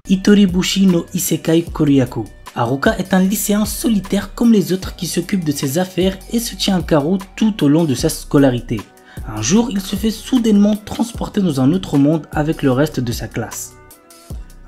Itoribushi no Isekai Koryaku. Haruka est un lycéen solitaire comme les autres qui s'occupe de ses affaires et se tient à carreau tout au long de sa scolarité. Un jour, il se fait soudainement transporter dans un autre monde avec le reste de sa classe.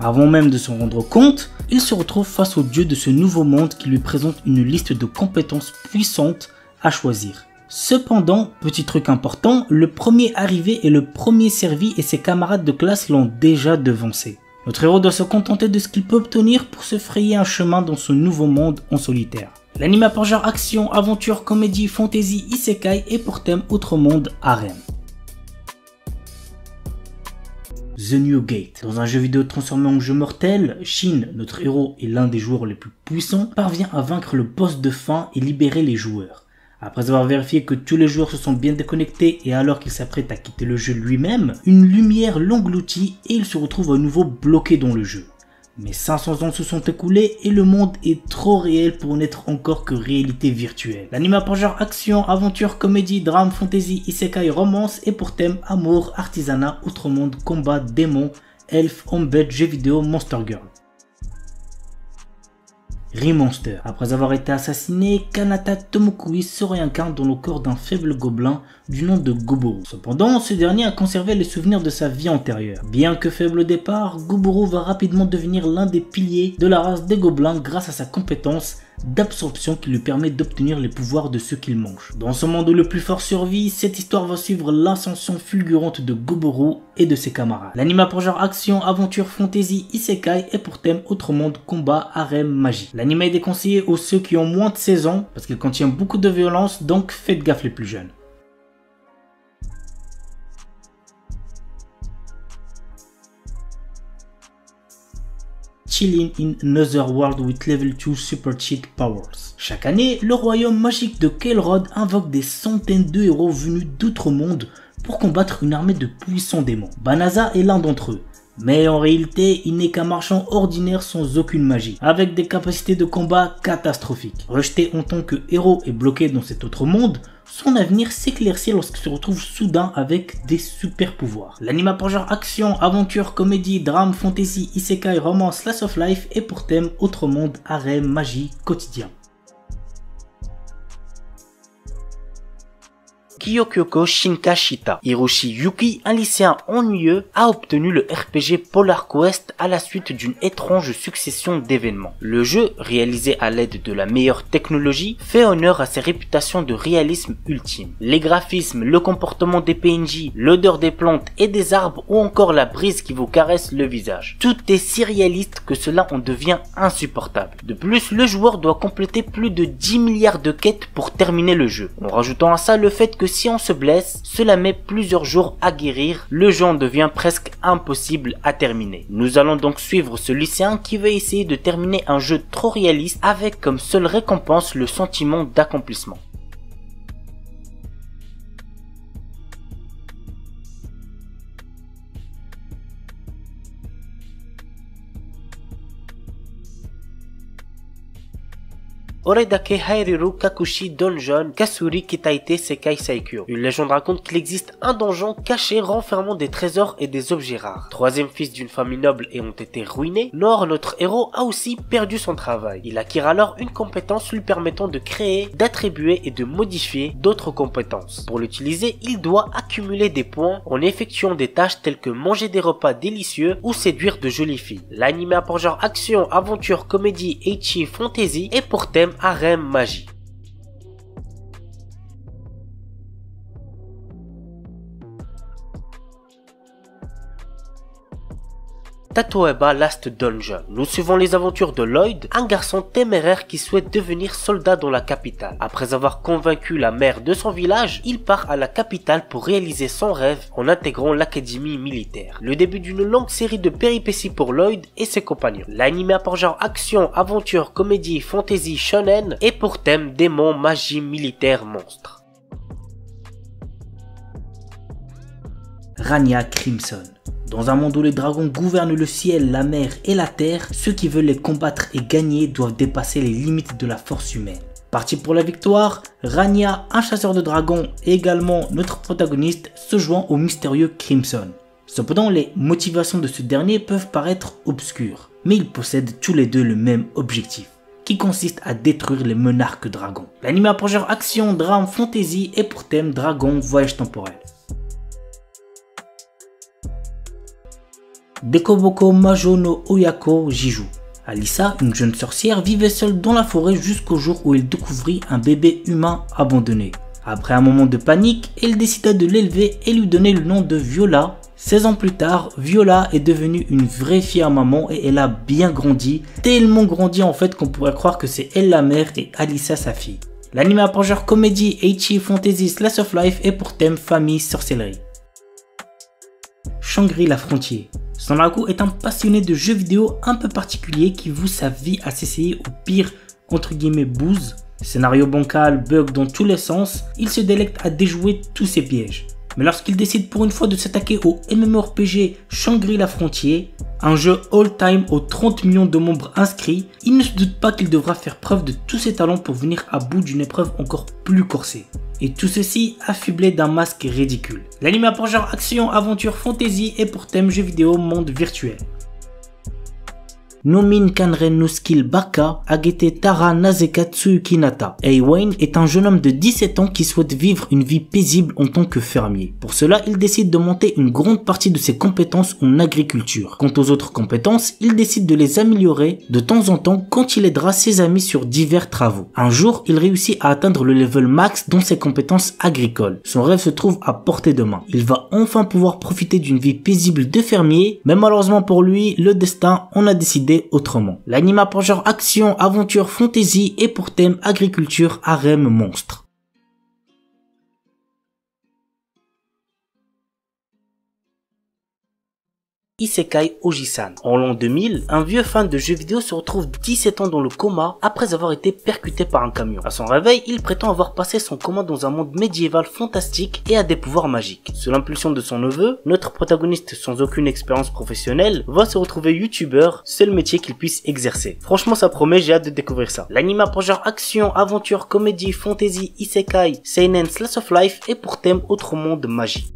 Avant même de s'en rendre compte, il se retrouve face au dieu de ce nouveau monde qui lui présente une liste de compétences puissantes à choisir. Cependant, petit truc important, le premier arrivé est le premier servi et ses camarades de classe l'ont déjà devancé. Notre héros doit se contenter de ce qu'il peut obtenir pour se frayer un chemin dans ce nouveau monde en solitaire. L'anime a pour genre action, aventure, comédie, fantasy, isekai et pour thème autre monde, harem. The New Gate. Dans un jeu vidéo transformé en jeu mortel, Shin, notre héros et l'un des joueurs les plus puissants, parvient à vaincre le boss de fin et libérer les joueurs. Après avoir vérifié que tous les joueurs se sont bien déconnectés et alors qu'il s'apprête à quitter le jeu lui-même, une lumière l'engloutit et il se retrouve à nouveau bloqué dans le jeu. Mais 500 ans se sont écoulés et le monde est trop réel pour n'être encore que réalité virtuelle. L'anime a pour genre action, aventure, comédie, drame, fantasy, isekai, romance et pour thème amour, artisanat, autre monde, combat, démons, elfes, embed, jeux vidéo, monster girl. Remonster. Après avoir été assassiné, Kanata Tomokui se réincarne dans le corps d'un faible gobelin du nom de Goboro. Cependant, ce dernier a conservé les souvenirs de sa vie antérieure. Bien que faible au départ, Goboro va rapidement devenir l'un des piliers de la race des gobelins grâce à sa compétence d'absorption qui lui permet d'obtenir les pouvoirs de ceux qu'il mange. Dans ce monde où le plus fort survit, cette histoire va suivre l'ascension fulgurante de Goboro et de ses camarades. L'anime a pour genre action, aventure, fantasy, isekai et pour thème autre monde, combat, harem, magie. L'anime est déconseillé aux ceux qui ont moins de 16 ans parce qu'il contient beaucoup de violence, donc faites gaffe les plus jeunes. Chilling in Another World with Level 2 Super Cheat Powers. Chaque année, le royaume magique de Kael'Rod invoque des centaines de héros venus d'autres mondes pour combattre une armée de puissants démons. Banaza est l'un d'entre eux. Mais en réalité, il n'est qu'un marchand ordinaire sans aucune magie, avec des capacités de combat catastrophiques. Rejeté en tant que héros et bloqué dans cet autre monde, son avenir s'éclaircit lorsqu'il se retrouve soudain avec des super pouvoirs. L'anime a pour genre action, aventure, comédie, drame, fantasy, isekai, romance, slice of life et pour thème autre monde, harem, magie, quotidien. Kyokyoko Shinkashita. Hiroshi Yuki, un lycéen ennuyeux, a obtenu le RPG Polar Quest à la suite d'une étrange succession d'événements. Le jeu, réalisé à l'aide de la meilleure technologie, fait honneur à ses réputations de réalisme ultime. Les graphismes, le comportement des PNJ, l'odeur des plantes et des arbres ou encore la brise qui vous caresse le visage. Tout est si réaliste que cela en devient insupportable. De plus, le joueur doit compléter plus de 10 milliards de quêtes pour terminer le jeu. En rajoutant à ça le fait que si on se blesse, cela met plusieurs jours à guérir, le jeu en devient presque impossible à terminer. Nous allons donc suivre ce lycéen qui va essayer de terminer un jeu trop réaliste avec comme seule récompense le sentiment d'accomplissement. Oredake Hairiru Kakushi Donjon Kasuri Kitaite Sekai Saikyo. Une légende raconte qu'il existe un donjon caché renfermant des trésors et des objets rares. Troisième fils d'une famille noble ayant été ruiné, Nor, notre héros, a aussi perdu son travail. Il acquiert alors une compétence lui permettant de créer, d'attribuer et de modifier d'autres compétences. Pour l'utiliser, il doit accumuler des points en effectuant des tâches telles que manger des repas délicieux ou séduire de jolies filles. L'anime a pour genre action, aventure, comédie, ecchi, fantasy et pour thème harem, magie. Tatoeba Last Dungeon. Nous suivons les aventures de Lloyd, un garçon téméraire qui souhaite devenir soldat dans la capitale. Après avoir convaincu la mère de son village, il part à la capitale pour réaliser son rêve en intégrant l'académie militaire. Le début d'une longue série de péripéties pour Lloyd et ses compagnons. L'anime a pour genre action, aventure, comédie, fantasy, shonen et pour thème démons, magie, militaire, monstre. Rania Crimson. Dans un monde où les dragons gouvernent le ciel, la mer et la terre, ceux qui veulent les combattre et gagner doivent dépasser les limites de la force humaine. Parti pour la victoire, Rania, un chasseur de dragons et également notre protagoniste, se joint au mystérieux Crimson. Cependant, les motivations de ce dernier peuvent paraître obscures, mais ils possèdent tous les deux le même objectif, qui consiste à détruire les monarques dragons. L'anime a pour genre action, drame, fantasy et pour thème dragon, voyage temporel. Dekoboko Majo no Oyako Jiju. Alissa, une jeune sorcière, vivait seule dans la forêt jusqu'au jour où elle découvrit un bébé humain abandonné. Après un moment de panique, elle décida de l'élever et lui donner le nom de Viola. 16 ans plus tard, Viola est devenue une vraie fière maman et elle a bien grandi, tellement grandi en fait qu'on pourrait croire que c'est elle la mère et Alissa sa fille. L'anime a pour genre comédie, ecchi, fantasy, slice of life et pour thème famille, sorcellerie. Shangri-La Frontier. Sanraku est un passionné de jeux vidéo un peu particulier qui voue sa vie à s'essayer au pire entre guillemets bouse. Scénario bancal, bug dans tous les sens, il se délecte à déjouer tous ses pièges. Mais lorsqu'il décide pour une fois de s'attaquer au MMORPG Shangri-La Frontier, un jeu all-time aux 30 millions de membres inscrits, il ne se doute pas qu'il devra faire preuve de tous ses talents pour venir à bout d'une épreuve encore plus corsée. Et tout ceci affublé d'un masque ridicule. L'anime a pour genre action, aventure, fantasy et pour thème jeu vidéo monde virtuel. Nomin Kanren no Skill Baka Agete Tara Nazekatsu Kinata. Eiwain est un jeune homme de 17 ans qui souhaite vivre une vie paisible en tant que fermier. Pour cela, il décide de monter une grande partie de ses compétences en agriculture. Quant aux autres compétences, il décide de les améliorer de temps en temps quand il aidera ses amis sur divers travaux. Un jour, il réussit à atteindre le level max dans ses compétences agricoles. Son rêve se trouve à portée de main. Il va enfin pouvoir profiter d'une vie paisible de fermier, mais malheureusement pour lui, le destin en a décidé autrement. L'anime a pour genre action, aventure, fantasy et pour thème agriculture, harem, monstre. Isekai Oji-san. En l'an 2000, un vieux fan de jeux vidéo se retrouve 17 ans dans le coma après avoir été percuté par un camion. À son réveil, il prétend avoir passé son coma dans un monde médiéval fantastique et a des pouvoirs magiques. Sous l'impulsion de son neveu, notre protagoniste sans aucune expérience professionnelle va se retrouver youtubeur, seul métier qu'il puisse exercer. Franchement ça promet, j'ai hâte de découvrir ça. L'anime a pour genre action, aventure, comédie, fantasy, isekai, seinen, slice of life et pour thème autre monde magie.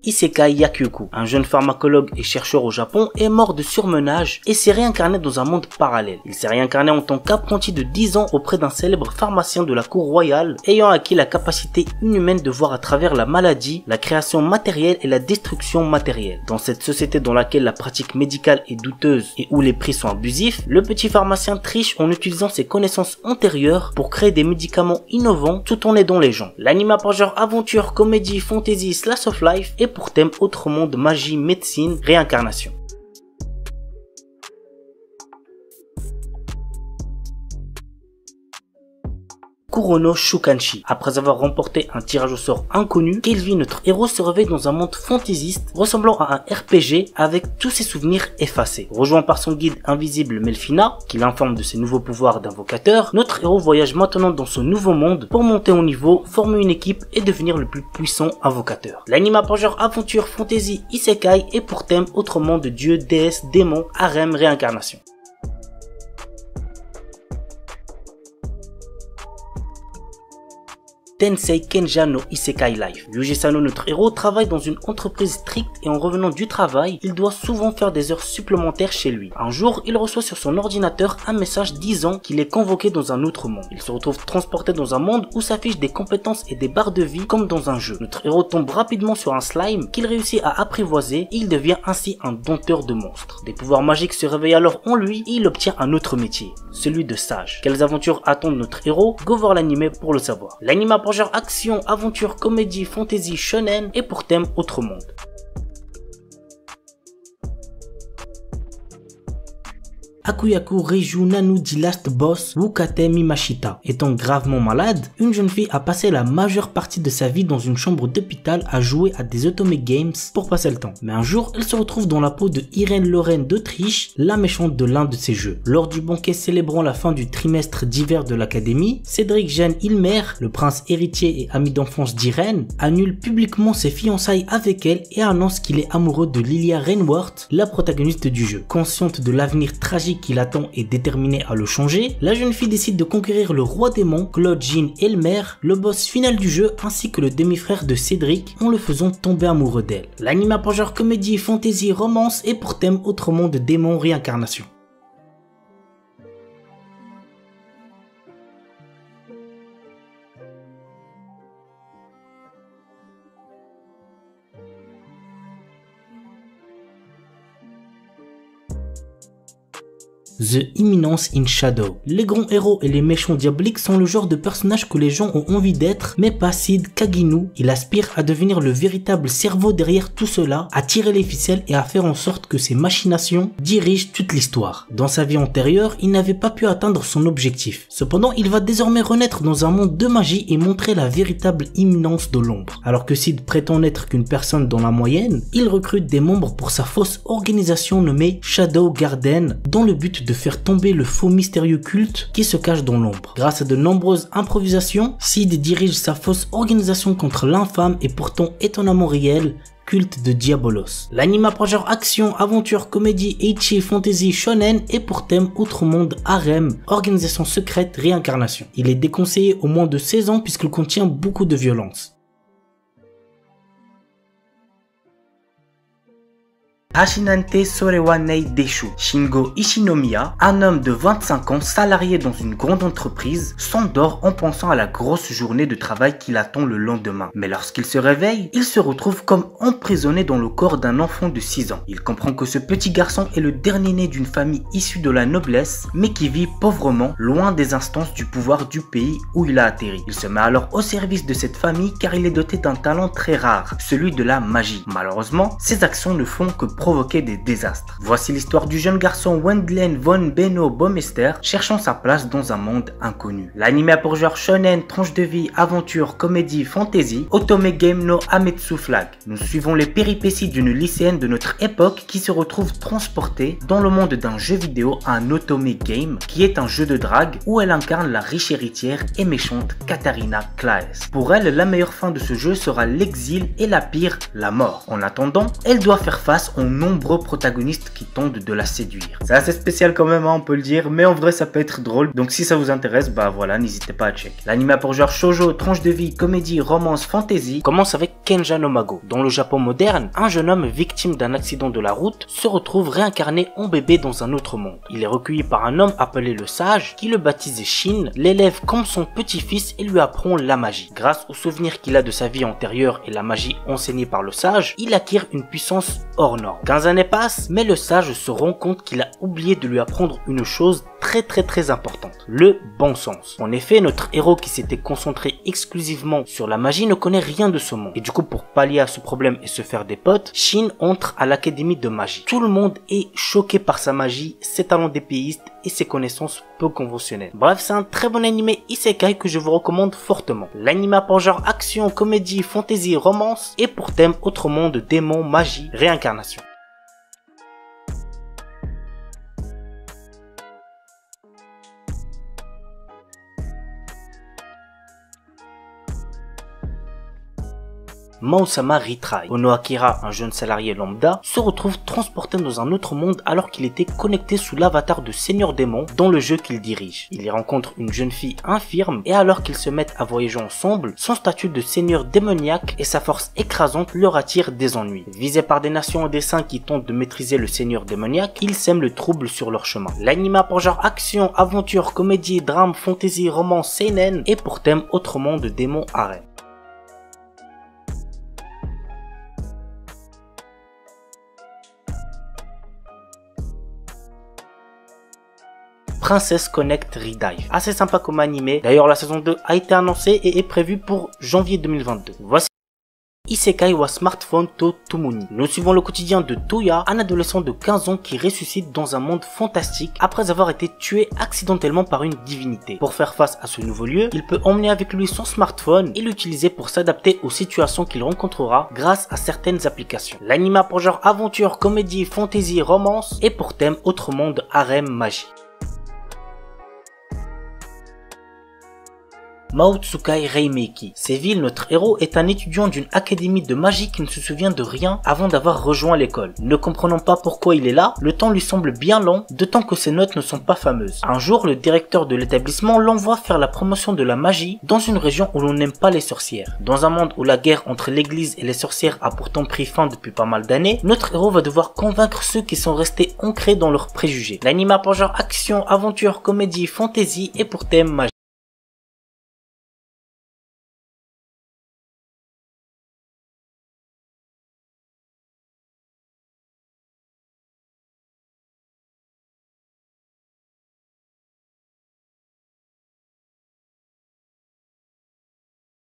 Isekai Yakyuku, un jeune pharmacologue et chercheur au Japon, est mort de surmenage et s'est réincarné dans un monde parallèle. Il s'est réincarné en tant qu'apprenti de 10 ans auprès d'un célèbre pharmacien de la cour royale, ayant acquis la capacité inhumaine de voir à travers la maladie, la création matérielle et la destruction matérielle. Dans cette société dans laquelle la pratique médicale est douteuse et où les prix sont abusifs, le petit pharmacien triche en utilisant ses connaissances antérieures pour créer des médicaments innovants tout en aidant les gens. L'anime a pour genre aventure, comédie, fantasy, slice of life et pour thème autre monde, magie, médecine, réincarnation. Kurono Shukanshi. Après avoir remporté un tirage au sort inconnu, Kelvin, notre héros, se réveille dans un monde fantaisiste ressemblant à un RPG avec tous ses souvenirs effacés. Rejoint par son guide invisible Melfina, qui l'informe de ses nouveaux pouvoirs d'invocateur, notre héros voyage maintenant dans ce nouveau monde pour monter au niveau, former une équipe et devenir le plus puissant invocateur. L'anime a pour genre aventure, fantasy, isekai et pour thème autre monde de dieux, déesses, démons, harem, réincarnation. Tensei Kenja no Isekai Life. Yuji Sano, notre héros, travaille dans une entreprise stricte et en revenant du travail, il doit souvent faire des heures supplémentaires chez lui. Un jour, il reçoit sur son ordinateur un message disant qu'il est convoqué dans un autre monde. Il se retrouve transporté dans un monde où s'affichent des compétences et des barres de vie comme dans un jeu. Notre héros tombe rapidement sur un slime qu'il réussit à apprivoiser et il devient ainsi un dompteur de monstres. Des pouvoirs magiques se réveillent alors en lui et il obtient un autre métier, celui de sage. Quelles aventures attendent notre héros? Go voir l'anime pour le savoir. L'anime a pour genre action, aventure, comédie, fantasy, shonen et pour thème autre monde. Akuyaku Reiju Nanu dit Last Boss Wukate Mimashita. Étant gravement malade, une jeune fille a passé la majeure partie de sa vie dans une chambre d'hôpital à jouer à des Otome Games pour passer le temps. Mais un jour, elle se retrouve dans la peau de Irène Lorraine d'Autriche, la méchante de l'un de ses jeux. Lors du banquet célébrant la fin du trimestre d'hiver de l'académie, Cédric Jeanne Ilmer, le prince héritier et ami d'enfance d'Irène, annule publiquement ses fiançailles avec elle et annonce qu'il est amoureux de Lilia Rainworth, la protagoniste du jeu. Consciente de l'avenir tragique qui l'attend et déterminée à le changer, la jeune fille décide de conquérir le roi démon, Claude Jean Elmer, le boss final du jeu ainsi que le demi-frère de Cédric, en le faisant tomber amoureux d'elle. L'anime a pour genre comédie, fantasy, romance et pour thème autre monde, démon, réincarnation. The Imminence in Shadow. Les grands héros et les méchants diaboliques sont le genre de personnages que les gens ont envie d'être, mais pas Sid Kaginu. Il aspire à devenir le véritable cerveau derrière tout cela, à tirer les ficelles et à faire en sorte que ses machinations dirigent toute l'histoire. Dans sa vie antérieure, il n'avait pas pu atteindre son objectif. Cependant, il va désormais renaître dans un monde de magie et montrer la véritable imminence de l'ombre. Alors que Sid prétend n'être qu'une personne dans la moyenne, il recrute des membres pour sa fausse organisation nommée Shadow Garden, dans le but de faire tomber le faux mystérieux culte qui se cache dans l'ombre. Grâce à de nombreuses improvisations, Sid dirige sa fausse organisation contre l'infâme et pourtant étonnamment réel culte de Diabolos. L'anime a pour genre action, aventure, comédie, ecchi, fantasy, shonen et pour thème outre-monde, harem, organisation secrète, réincarnation. Il est déconseillé aux moins de 16 ans puisqu'il contient beaucoup de violence. Hashinante Sorewa Nei Deshu. Shingo Ishinomiya, un homme de 25 ans salarié dans une grande entreprise, s'endort en pensant à la grosse journée de travail qui l'attend le lendemain. Mais lorsqu'il se réveille, il se retrouve comme emprisonné dans le corps d'un enfant de 6 ans. Il comprend que ce petit garçon est le dernier né d'une famille issue de la noblesse, mais qui vit pauvrement, loin des instances du pouvoir du pays où il a atterri. Il se met alors au service de cette famille car il est doté d'un talent très rare, celui de la magie. Malheureusement, ses actions ne font que provoquer des désastres. Voici l'histoire du jeune garçon Wendlen von Benno Baumeister cherchant sa place dans un monde inconnu. L'anime a pour genre shonen, tranche de vie, aventure, comédie, fantasy, Otome Game no Ametsu Flag. Nous suivons les péripéties d'une lycéenne de notre époque qui se retrouve transportée dans le monde d'un jeu vidéo, un Otome Game, qui est un jeu de drague où elle incarne la riche héritière et méchante Katarina Claes. Pour elle, la meilleure fin de ce jeu sera l'exil et la pire, la mort. En attendant, elle doit faire face aux nombreux protagonistes qui tentent de la séduire. C'est assez spécial quand même, hein, on peut le dire, mais en vrai ça peut être drôle, donc si ça vous intéresse, bah voilà, n'hésitez pas à check. L'anime pour genre shoujo, tranche de vie, comédie, romance, fantasy commence avec Kenja no Mago. Dans le Japon moderne, un jeune homme victime d'un accident de la route se retrouve réincarné en bébé dans un autre monde. Il est recueilli par un homme appelé le Sage, qui le baptise Shin, l'élève comme son petit-fils et lui apprend la magie. Grâce aux souvenirs qu'il a de sa vie antérieure et la magie enseignée par le Sage, il acquiert une puissance hors norme. 15 années passent, mais le Sage se rend compte qu'il a oublié de lui apprendre une chose très importante, le bon sens. En effet, notre héros qui s'était concentré exclusivement sur la magie ne connaît rien de ce monde. Et du coup, pour pallier à ce problème et se faire des potes, Shin entre à l'académie de magie. Tout le monde est choqué par sa magie, ses talents d'épéiste et ses connaissances peu conventionnelles. Bref, c'est un très bon animé isekai que je vous recommande fortement. L'anime a pour genre action, comédie, fantasy, romance et pour thème autre monde, démon, magie, réincarnation. Mao-sama Retry. Onoakira, un jeune salarié lambda, se retrouve transporté dans un autre monde alors qu'il était connecté sous l'avatar de Seigneur Démon dans le jeu qu'il dirige. Il y rencontre une jeune fille infirme et alors qu'ils se mettent à voyager ensemble, son statut de seigneur démoniaque et sa force écrasante leur attirent des ennuis. Visé par des nations au dessein qui tentent de maîtriser le seigneur démoniaque, ils sèment le trouble sur leur chemin. L'anime a pour genre action, aventure, comédie, drame, fantasy, romance, seinen et pour thème autre monde, démon, harem. Princess Connect Redive. Assez sympa comme animé. D'ailleurs, la saison 2 a été annoncée et est prévue pour janvier 2022. Voici Isekai wa Smartphone to Tumuni. Nous suivons le quotidien de Toya, un adolescent de 15 ans qui ressuscite dans un monde fantastique après avoir été tué accidentellement par une divinité. Pour faire face à ce nouveau lieu, il peut emmener avec lui son smartphone et l'utiliser pour s'adapter aux situations qu'il rencontrera grâce à certaines applications. L'anime a pour genre aventure, comédie, fantasy, romance et pour thème autre monde, harem, magie. Maotsukai Reimeki. Séville, notre héros est un étudiant d'une académie de magie qui ne se souvient de rien avant d'avoir rejoint l'école. Ne comprenant pas pourquoi il est là, le temps lui semble bien long, d'autant que ses notes ne sont pas fameuses. Un jour, le directeur de l'établissement l'envoie faire la promotion de la magie dans une région où l'on n'aime pas les sorcières. Dans un monde où la guerre entre l'église et les sorcières a pourtant pris fin depuis pas mal d'années, notre héros va devoir convaincre ceux qui sont restés ancrés dans leurs préjugés. L'anime a pour genre action, aventure, comédie, fantasy et pour thème magie.